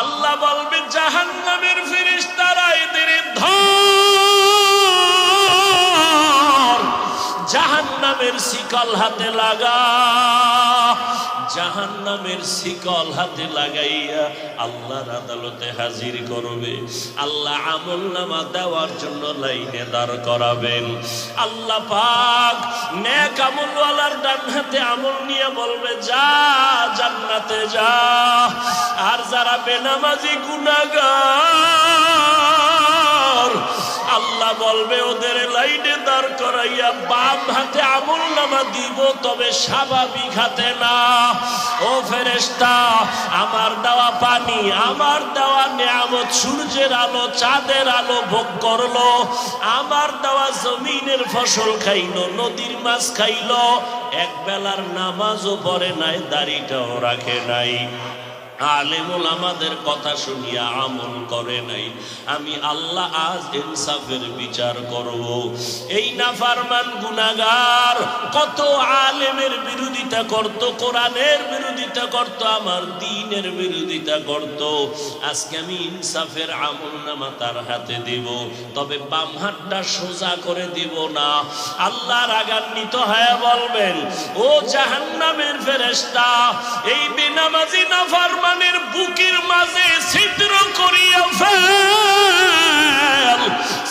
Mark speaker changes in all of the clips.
Speaker 1: আল্লাহ বলবে জাহান্নামের ফেরেশতারা এদের জাহান্নামের শিকল হাতে লাগা, জাহান্নামের শিকল হাতে লাগাইয়া আল্লাহর আদালতে হাজির করবে। আল্লাহ আমলনামা দেওয়ার জন্য লাইনে দাঁড় করাবেন। আল্লাহ পাক নেক আমলওয়ালার ডান হাতে আমল নিয়ে বলবে যা জান্নাতে যা। আর যারা বেনামাজি গুনাহগার আল্লাহ বলবে ওদের লাইনে দাঁড় করাইয়া বাম হাতে আমলনামা দিব, তবে স্বাভাবিক হাতে না। ও ফেরেশতা, আমার দেওয়া পানি, আমার দেওয়া নিয়ামত, সূর্যের আলো, চাঁদের আলো ভোগ করলো, আমার দেওয়া জমিনের ফসল খাইলো, নদীর মাছ খাইলো, এক বেলার নামাজও পড়ে নাই, দাড়িটাও রাখে নাই, আলেমুল আমাদের কথা শুনিয়া আমল করে নাই। আমি আল্লাহ আজ ইনসাফের বিচার করব। এই নাফরমান গুনাহগার কত আলেমের বিরোধিতা করত, কোরআনের বিরোধিতা করত, আমার দ্বীনের বিরোধিতা করত। আজকে আমি ইনসাফের আমলনামা তার হাতে দেব, তবে বাম হাতটা সোজা করে দিব না। আল্লাহ রাগান্বিত হয়ে বলবেন, ও জাহান্নামের ফেরেশতা, এই বেনামাজি নাফরমান বুকের মাঝে ছিদ্র করিয়া ফেল,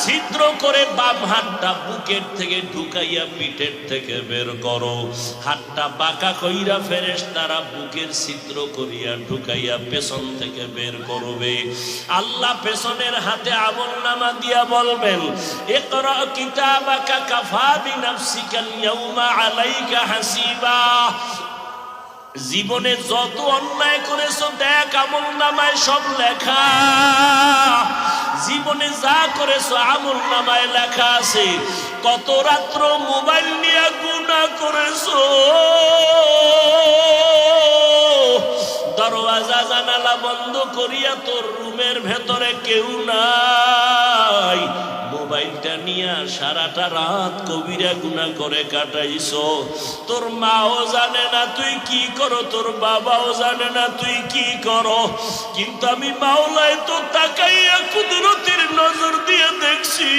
Speaker 1: ছিদ্র করে বাম হাতটা বুকের থেকে ঢুকাইয়া পিঠের থেকে বের করো। হাতটা বাঁকা কইরা ফেরেশতারা বুকের ছিদ্র করিয়া ঢুকাইয়া পেছন থেকে বের করবে। আল্লাহ পেছনের হাতে আমলনামা দিয়া বলবেন, ইকরা কিতাবাকা কাফা বিনাফসিকাল ইয়াউমা আলাইকা হাসিবা। জীবনে যত অন্যায় করেছো দেখ আমলনামায় সব লেখা, জীবনে যা করেছো আমলনামায় লেখা আছে। কত রাত্র মোবাইল নিয়ে গুনাহ করেছো, দরওয়াজা জানালা বন্ধ করিয়া তোর রুমের ভেতরে কেউ নাই, মোবাইলটা নিয়ে সারাটা রাত কবিরা গুনাহ করে কাটাইছো। তোর মাও জানে না তুই কি করো, তোর বাবাও জানে না তুই কি করো, কিন্তু আমি মাওলাই তো তাকাইয়া কুদরতের নজর দিয়ে দেখছি।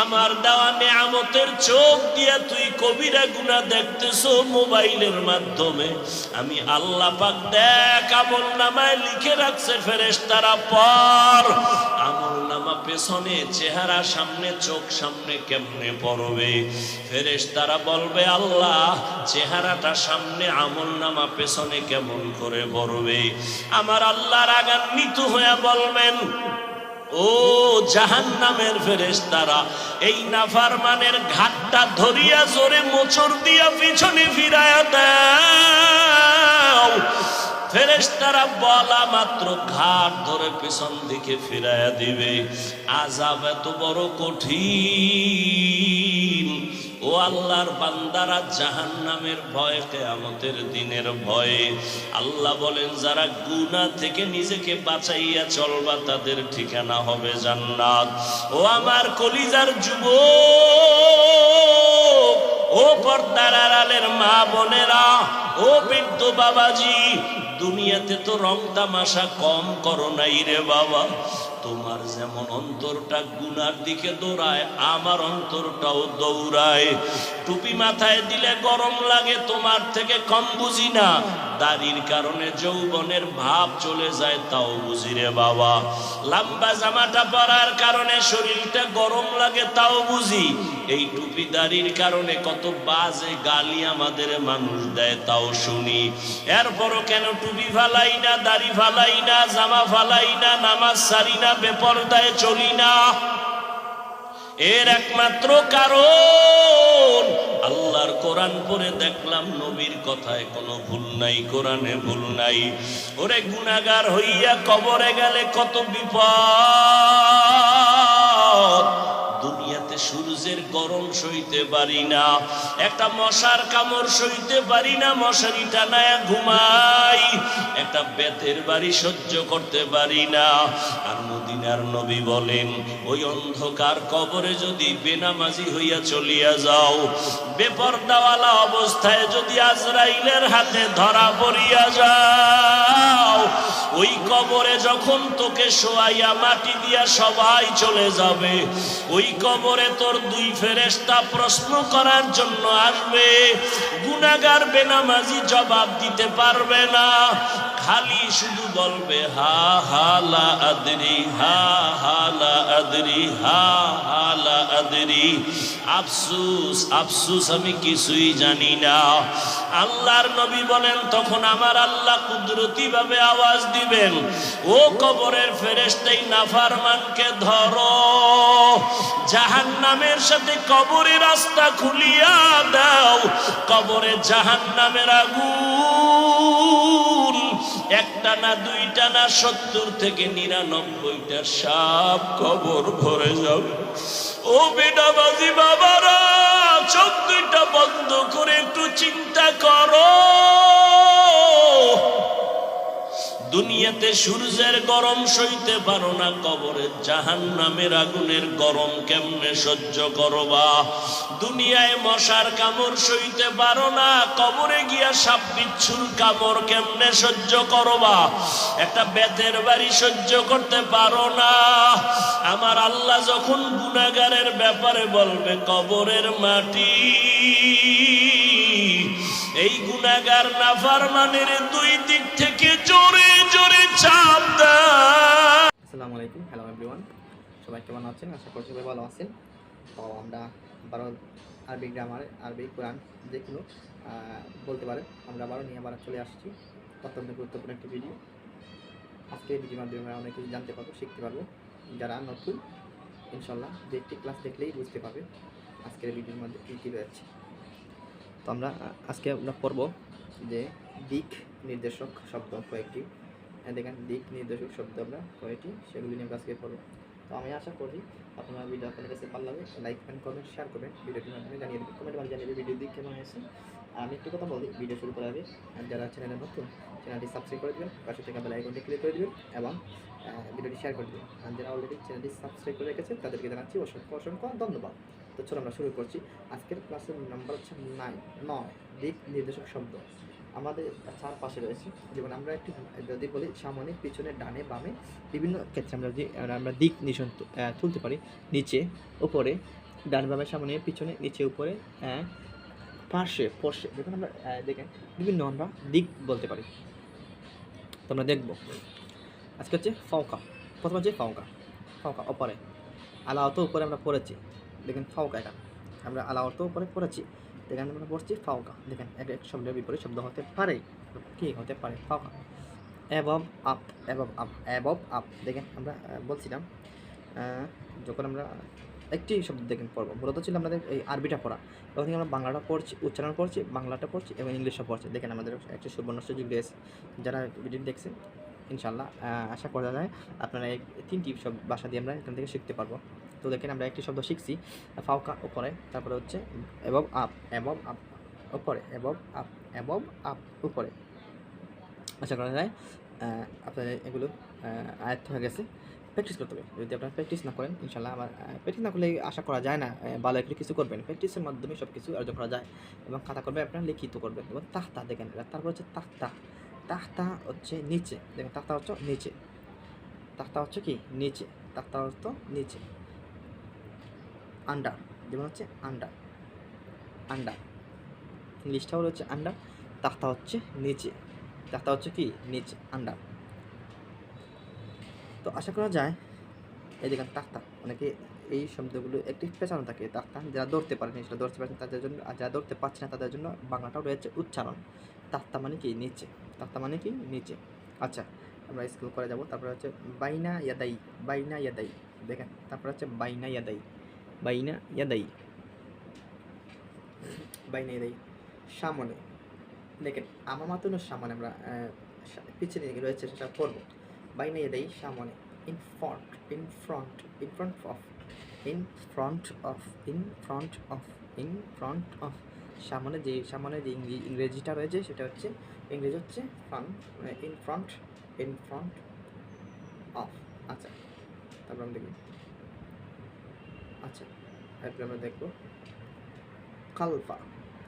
Speaker 1: আমার দেওয়া নিয়ামতের চোখ দিয়া তুই কবিরা গুনাহ দেখতেছো মোবাইলের মাধ্যমে। আমি আল্লাহ পাক দেখ আমলনামায় লিখে রাখছে ফেরেশতারা পর। আমলনামা পেছনে, চেহারা সামনে, চোখ সামনে কেমনে পড়বে? ফেরেশতারা বলবে আল্লাহ চেহারাটা সামনে, আমলনামা পেছনে কেমন করে পড়বে? আমার আল্লাহ রাগান্বিত হয়ে বলবেন, ও জাহান্নামের ফেরেশতারা, এই নাফরমানের ঘাটটা ধরিয়া জোরে মোচড় দিয়া পিছনে ফিরায়া দাও। ফেরেশতারা বলা মাত্র ঘাট ধরে পিছন দিকে ফিরায়া দিবে। আযাব এত বড় কঠিন। ও আল্লাহর বান্দারা, জাহান্নামের ভয়, কিয়ামতের দিনের ভয়ে। আল্লাহ বলেন যারা গুনাহ থেকে নিজেকে বাঁচাইয়া চলবা তাদের ঠিকানা হবে জান্নাত। ও আমার কলিজার যুবক, ও পর্দার আড়ালের মা বোনেরা, ও বৃদ্ধ বাবাজি, দুনিয়াতে তো রং তামাশা কম করো নাই রে বাবা। তোমার যেমন অন্তরটা গুনার দিকে দৌড়ায়, আমার অন্তরটাও দৌড়ায়। টুপি মাথায় দিলে গরম লাগে, তোমার থেকে কম বুঝি না। দাড়ির কারণে যৌবনের ভাব চলে যায়, তাও বুঝি রে বাবা। লম্বা জামাটা পরার কারণে শরীরটা গরম লাগে, তাও বুঝি। এই টুপি দাড়ির কারণে কত বাজে গালি আমাদের মানুষ দেয়, তাও শুনি। এরপরও কেন টুপি ফালাই না, দাড়ি ফালাই না, জামা ফালাই না, নামাজ সারি না, বেপরদায় চলি না? এর একমাত্র কারণ আল্লাহর কোরআন পড়ে দেখলাম নবীর কথায় কোনো ভুল নাই, কোরআনে ভুল নাই। ওরে গুনাহগার হইয়া কবরে গেলে কত বিপদ। দুনিয়াতে সূর্যের গরম সইতে পারি না, একটা মশার কামড় সইতে পারি না, মশারি টানায়া ঘুমাই, একটা বেতের বাড়ি সহ্য করতে পারি না। আর মদিনার নবী বলেন, ওই অন্ধকার কবরে যদি বেনামাজি হইয়া চলিয়া যাও, বেপরদাওয়ালা অবস্থায় যদি আজরাইলের হাতে ধরা পড়িয়া যাও, কবরে যখন তোকে শোয়াইয়া মাটি দিয়া সবাই চলে যাবে, ওই কবরে তোর দুই ফেরেশতা প্রশ্ন করার জন্য আসবে। গুনাহগার বেনামাজি জবাব দিতে পারবে না, খালি শুধু বলবে হা হা লা আদরি, হা হা লা আদরি, হা হা লা আদরি, আফসুস আফসুস আমি কিছুই জানি না। আল্লাহর নবী বলেন তখন আমার আল্লাহ কুদরতি ভাবে আওয়াজ দিবেন, ও কবরের ফেরেশতাই নাফরমানকে ধরো, জাহান্নামের সাথে কবরের রাস্তা খুলিয়া দাও। কবরে জাহান্নামের আগুন একটা না দুইটা না 70 থেকে 99টা সাপ কবর ভরে যাবে। ও বেনামাজি বাবারা, চোখ দুইটা বন্ধ করে একটু চিন্তা করো। দুনিয়াতে সূর্যের গরম সইতে পারো না, কবরে জাহান্নামের আগুনের গরম কেমনে সহ্য করবা? দুনিয়ায় মশার কামড় সইতে পারো না, কবরে গিয়া সাপ বিচ্ছুর কামড় কেমনে সহ্য করবা? একটা বেতের বাড়ি সহ্য করতে পারো না। আমার আল্লাহ যখন গুনাহগারের ব্যাপারে বলবে কবরের মাটি, এই গুনাহগার নাফরমানের দুই দিক থেকে জোরে জোরে চাপ দেয়।
Speaker 2: আসসালামু আলাইকুম, হ্যালো এভরিওয়ান, সবাই কেমন আছেন? আশা করছি সবাই ভালো আছেন। তো আমরা আবারও আরবি গ্রামার, আরবি কোরআন যে কোনো বলতে পারেন, আমরা আবারও নিয়ে আবার চলে আসছি। অত্যন্ত গুরুত্বপূর্ণ একটি ভিডিও। আজকে এই ভিডিওর মাধ্যমে আমরা অনেক কিছু জানতে পারবো, শিখতে পারবো। যারা নতুন ইনশাল্লাহ যে একটি ক্লাস দেখলেই বুঝতে পারবে আজকের ভিডিওর মধ্যে কী কী রয়েছে। তো আজকে আমরা পড়ব যে দিক নির্দেশক শব্দ কয়েকটি। দেখেন দিক নির্দেশক শব্দ আমরা কয়েকটি, সেগুলি নিয়ে আজকে পড়ব। তো আমি আশা করি আপনারা ভিডিও আপনাদের কাছে ভালো লাগে, লাইক কমেন্ট শেয়ার করবেন, ভিডিওটির মাধ্যমে জানিয়ে দেবেন, কমেন্ট মানে জানিয়ে দেবেন ভিডিও দিক কেমন হয়েছে। আর আমি একটু কথা বলি ভিডিও শুরু করার আগে, যারা চ্যানেলে নতুন চ্যানেলটি সাবস্ক্রাইব করে দেবেন, পাশে থেকে বেল আইকনটি ক্লিক করে দেবেন এবং ভিডিওটি শেয়ার করে দেবেন। আর যারা অলরেডি চ্যানেলটি সাবস্ক্রাইব করে রেখেছেন তাদেরকে জানাচ্ছি অসংখ্য অসংখ্য ধন্যবাদ। তো চলো আমরা শুরু করছি। আজকের ক্লাসের নাম্বার হচ্ছে 9 দিক নির্দেশক শব্দ। আমাদের চারপাশে রয়েছে, যেমন আমরা একটু যদি বলি সামনে, পিছনে, ডানে, বামে, বিভিন্ন ক্ষেত্রে আমরা দিক নির্দেশন তুলতে পারি। নিচে, উপরে, ডান বামে, সামনে, পিছনে, নিচে, উপরে, পার্শ্বে, পর্শ্বে, দেখুন আমরা দেখেন বিভিন্ন আমরা দিক বলতে পারি। তো আমরা দেখব আজকে হচ্ছে ফাওকা। প্রথম হচ্ছে ফাওকা, ফাওকা উপরে, আলা অত উপরে আমরা পড়েছি। দেখেন ফাওকা, এটা আমরা আলা অত উপরে পড়েছি। দেখেন আমরা পড়ছি ফাওকা। দেখেন এক এক শব্দের বিপরীত শব্দ হতে পারে, কি হতে পারে? ফাওকা। Above up, above up, above up. দেখেন আমরা বলছিলাম যখন আমরা একটি শব্দ দেখেন পড়বো, মূলত ছিল আমাদের এই আরবিটা পড়া। তখন থেকে আমরা বাংলাটা পড়ছি, উচ্চারণ করছি, বাংলাটা পড়ছি এবং ইংলিশও পড়ছি। দেখেন আমাদের একটি সুবর্ণ সুযোগ রয়েছে। যারা ভিডিও দেখছেন ইনশাল্লাহ আশা করা যায় আপনারা এই 3টি ভাষা দিয়ে আমরা এখান থেকে শিখতে পারবো। তো দেখেন আমরা একটি শব্দ শিখছি, ফাওকা উপরে, তারপরে হচ্ছে অ্যাবভ আপ, অ্যাবভ আপ উপরে, অ্যাবভ আপ, অ্যাবভ আপ উপরে। আশা করা যায় আপনাদের এগুলো আয়ত্ত হয়ে গেছে। প্র্যাকটিস করতে হবে। যদি আপনারা প্র্যাকটিস না করেন ইনশাল্লাহ, আমার প্র্যাকটিস না করলে আশা করা যায় না ভালো একটু কিছু করবেন। প্র্যাকটিসের মাধ্যমে সব কিছু অর্জন করা যায় এবং খাতা করবে আপনারা লিখিত করবেন। এবং তাখতা দেখেন, তারপর হচ্ছে তাখতা। তাখতা হচ্ছে নিচে, দেখেন তাখতা হচ্ছে নিচে, তাখতা হচ্ছে কি নিচে, তাখতা অর্থ নিচে। আন্ডার, যেমন হচ্ছে আন্ডার, আন্ডার ইংলিশটাও হচ্ছে আন্ডার, তাখতা হচ্ছে নিচে, তাখতা হচ্ছে কি নিচে, আন্ডার। তো আশা করা যায় এই দেখেন তাখতা, অনেকে এই শব্দগুলো একটি পেছানো থাকে। তাখতা যারা ধরতে পারেন সেটা ধরতে পারছেন তাদের জন্য, আর যারা ধরতে পারছে না তাদের জন্য বাংলাটাও রয়েছে উচ্চারণ। তাখতা মানে কি নিচে, তাখতা মানে কি নিচে। আচ্ছা আমরা স্কুল করে যাব। তারপরে হচ্ছে বাইনা ইয়াদাই, বাইনা ইয়াদাই। দেখেন তারপরে হচ্ছে বাইনা ইয়াদাই, বাইনা ইয়াদাই, বাইনা ইয়াদাই। সামনে, দেখেন আমার মাত্র সামনে, আমরা পিছনে রয়েছে সেটা পড়বো। বাইনা ইয়াদাই সামনে, in front, in front, in front of, in front of, in front of, in front of। সামনে যে ইংরেজিটা রয়েছে সেটা হচ্ছে ইংরেজি হচ্ছে front, in front, in front of। আচ্ছা তারপর আমরা দেখব, আচ্ছা এরপর আমরা দেখব খালফা,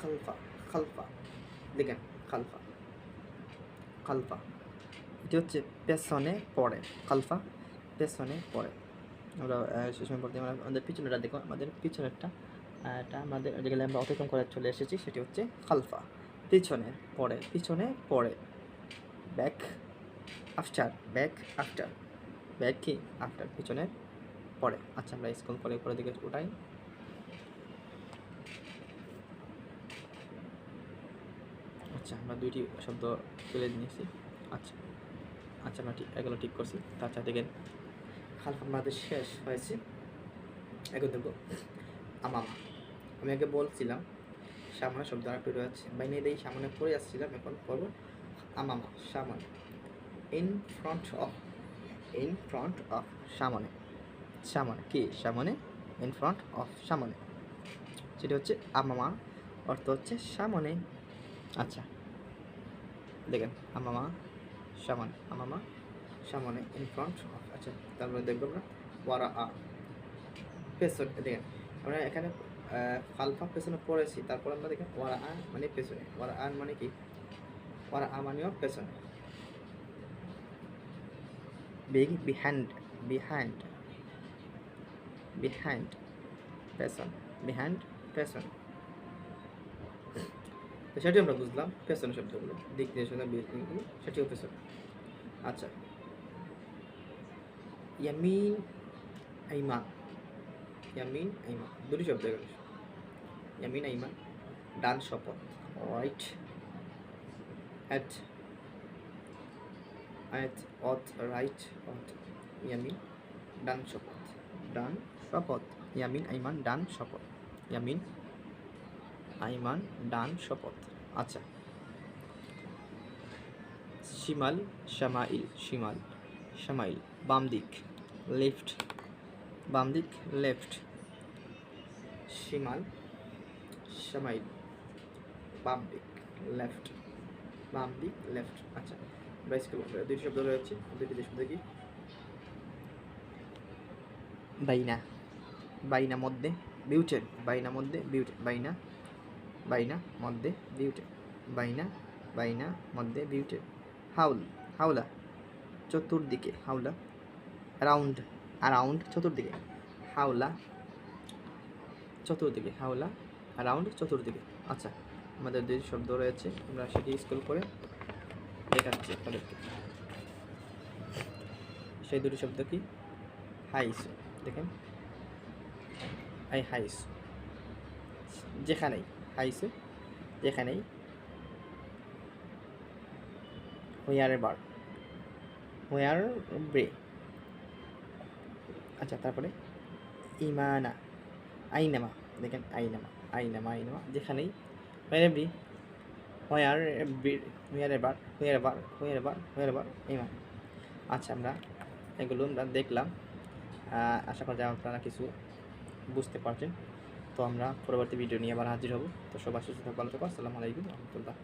Speaker 2: খালফা, খালফা। দেখেন খালফা, খালফা, এটি হচ্ছে পেছনে পড়ে, খালফা পেছনে পড়ে। আমরা শেষমেশ বলতে আমরা আমাদের পিছনেটা দেখো, আমাদের পিছনেরটা এটা আমাদের যেগুলো আমরা অতিক্রম করে চলে এসেছি সেটি হচ্ছে খালফা, পিছনে পড়ে, পিছনে পড়ে। Back after, back after, back কি আফটার, পিছনে পড়ে। আচ্ছা আমরা স্কুল করে উপরে দিকে ওটাই। আচ্ছা আমরা দুইটি শব্দ তুলে নিয়েছি। আচ্ছা আচ্ছা আমরা ঠিক এগুলো ঠিক করছি। তাছাড়া দেখেন খালফা আমাদের শেষ হয়েছে। এখন দেখবো আমামা। আমি আগে বলছিলাম সামনে শব্দ আর একটু রয়েছে, বাইনে দিয়ে সামনে পড়ে আসছিলাম, এখন পড়বো আমামা, সামনে। In front of, in front of, সামনে, সামনে কি সামনে, ইন ফ্রন্ট অফ সামনে, সেটা হচ্ছে আমামা, অর্থ হচ্ছে সামনে। আচ্ছা দেখেন আমামা সামনে, আমামা সামনে, ইন ফ্রন্ট অফ। আচ্ছা তারপরে দেখবো আমরা ওয়ারা আ, পেছনে। দেখেন আমরা এখানে খালফা পেছনে পড়েছি, তারপর আমরা দেখেন ওয়ারা আ মানে পেছনে, ওয়ারা আ মানে কি, ওয়ারা আ মানেও পেছনে। বিহাইন্ড, বিহাইন্ড, বিহাইন্ড পেছন, বিহাইন্ড পেছন। তো সেটি আমরা বুঝলাম পেছনে শব্দগুলো, দিক নির্দেশনা বিগুলো সেটিও পেছনে। আচ্ছা ইয়ামিন আইমান, ইয়ামিন আইমান দুটি শব্দ এগুলো। ইয়ামিন আইমান ডান শপথ, right at, at oath, right oath, ইয়ামিন ডান শপথ, ডান শপথ, ইয়ামিন আইমান ডান শপথ, ইয়ামিন আইমান ডান শপথ। আচ্ছা শিমাল শামাইল, শিমাল শামাইল বাম দিক, লেফট বাম দিক, লেফট। শিমাল শামাইল বাম দিক, লেফট বাম দিক, লেফট। আচ্ছা বাইসকেল দুইটি শব্দ রয়েছে, দুইটি শব্দ কি, বাইনা, বাইনা মধ্যে, বিউটেন, বাইনা মধ্যে বিউটেন, বাইনা, বাইনা মধ্যে বিউটেন, বাইনা, বাইনা মধ্যে বিউটেন। হাউল, হাওলা চতুর্দিকে, হাওলা অ্যারাউন্ড, অ্যারাউন্ড চতুর্দিকে, হাওলা চতুর্দিকে, হাওলা অ্যারাউন্ড চতুর্দিকে। আচ্ছা আমাদের দুই শব্দ রয়েছে, আমরা সেটি স্কুল করে দেখাচ্ছি আপনাদেরকে। সেই দুটি শব্দ কি, হাইস, দেখেন আই হাইস, যেখানেই হাইসে, যেখানেই। হোয়ার এভার, হোয়ার বে। আচ্ছা তারপরে ইমানা, আইনামা, দেখেন আইনামা, আইনামা, আইনামা যেখানেই। হোয়ার এভরি, হোয়ার হোয়ার এভার, হোয়ার এভার, হোয়ার এভার, হোয়ার এভার ইমান। আচ্ছা আমরা এগুলো আমরা দেখলাম, আশা করি আপনারা কিছু বুঝতে পারছেন। তো আমরা পরবর্তী ভিডিও নিয়ে আবার হাজির হব। তো সবার সুস্থ থাকো, ভালো থাকো, আসসালামু আলাইকুম রহমতুল্লাহ।